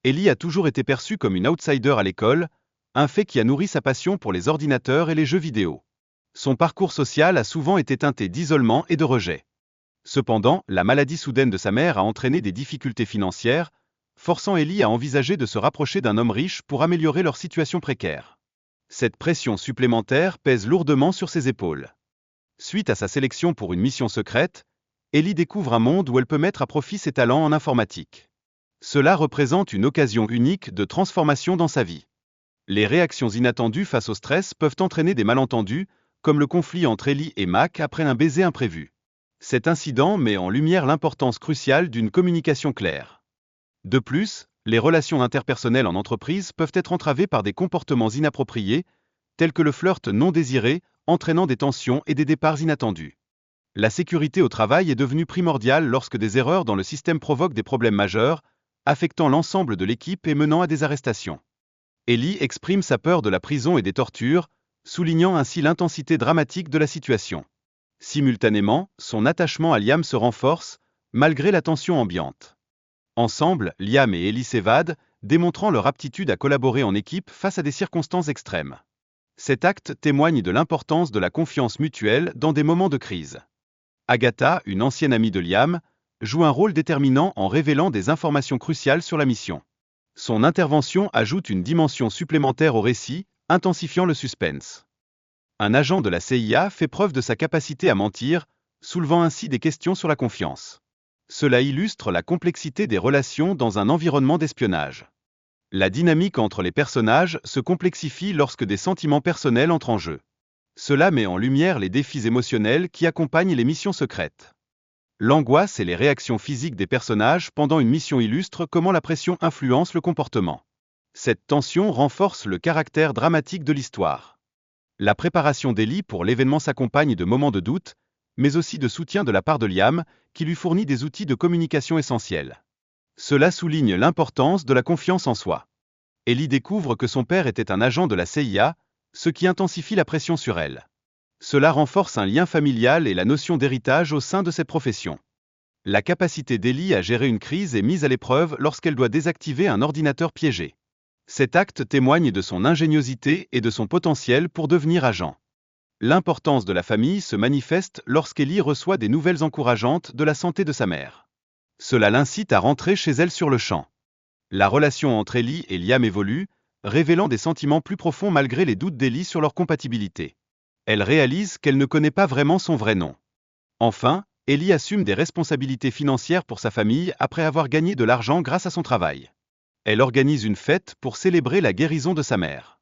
Ellie a toujours été perçue comme une outsider à l'école, un fait qui a nourri sa passion pour les ordinateurs et les jeux vidéo. Son parcours social a souvent été teinté d'isolement et de rejet. Cependant, la maladie soudaine de sa mère a entraîné des difficultés financières, forçant Ellie à envisager de se rapprocher d'un homme riche pour améliorer leur situation précaire. Cette pression supplémentaire pèse lourdement sur ses épaules. Suite à sa sélection pour une mission secrète, Ellie découvre un monde où elle peut mettre à profit ses talents en informatique. Cela représente une occasion unique de transformation dans sa vie. Les réactions inattendues face au stress peuvent entraîner des malentendus, comme le conflit entre Ellie et Mac après un baiser imprévu. Cet incident met en lumière l'importance cruciale d'une communication claire. De plus, les relations interpersonnelles en entreprise peuvent être entravées par des comportements inappropriés, tels que le flirt non désiré, entraînant des tensions et des départs inattendus. La sécurité au travail est devenue primordiale lorsque des erreurs dans le système provoquent des problèmes majeurs, affectant l'ensemble de l'équipe et menant à des arrestations. Ellie exprime sa peur de la prison et des tortures, soulignant ainsi l'intensité dramatique de la situation. Simultanément, son attachement à Liam se renforce, malgré la tension ambiante. Ensemble, Liam et Ellie s'évadent, démontrant leur aptitude à collaborer en équipe face à des circonstances extrêmes. Cet acte témoigne de l'importance de la confiance mutuelle dans des moments de crise. Agatha, une ancienne amie de Liam, joue un rôle déterminant en révélant des informations cruciales sur la mission. Son intervention ajoute une dimension supplémentaire au récit, intensifiant le suspense. Un agent de la CIA fait preuve de sa capacité à mentir, soulevant ainsi des questions sur la confiance. Cela illustre la complexité des relations dans un environnement d'espionnage. La dynamique entre les personnages se complexifie lorsque des sentiments personnels entrent en jeu. Cela met en lumière les défis émotionnels qui accompagnent les missions secrètes. L'angoisse et les réactions physiques des personnages pendant une mission illustrent comment la pression influence le comportement. Cette tension renforce le caractère dramatique de l'histoire. La préparation d'Ellie pour l'événement s'accompagne de moments de doute, mais aussi de soutien de la part de Liam, qui lui fournit des outils de communication essentiels. Cela souligne l'importance de la confiance en soi. Ellie découvre que son père était un agent de la CIA, ce qui intensifie la pression sur elle. Cela renforce un lien familial et la notion d'héritage au sein de cette profession. La capacité d'Ellie à gérer une crise est mise à l'épreuve lorsqu'elle doit désactiver un ordinateur piégé. Cet acte témoigne de son ingéniosité et de son potentiel pour devenir agent. L'importance de la famille se manifeste lorsqu'Ellie reçoit des nouvelles encourageantes de la santé de sa mère. Cela l'incite à rentrer chez elle sur le champ. La relation entre Ellie et Liam évolue, révélant des sentiments plus profonds malgré les doutes d'Ellie sur leur compatibilité. Elle réalise qu'elle ne connaît pas vraiment son vrai nom. Enfin, Ellie assume des responsabilités financières pour sa famille après avoir gagné de l'argent grâce à son travail. Elle organise une fête pour célébrer la guérison de sa mère.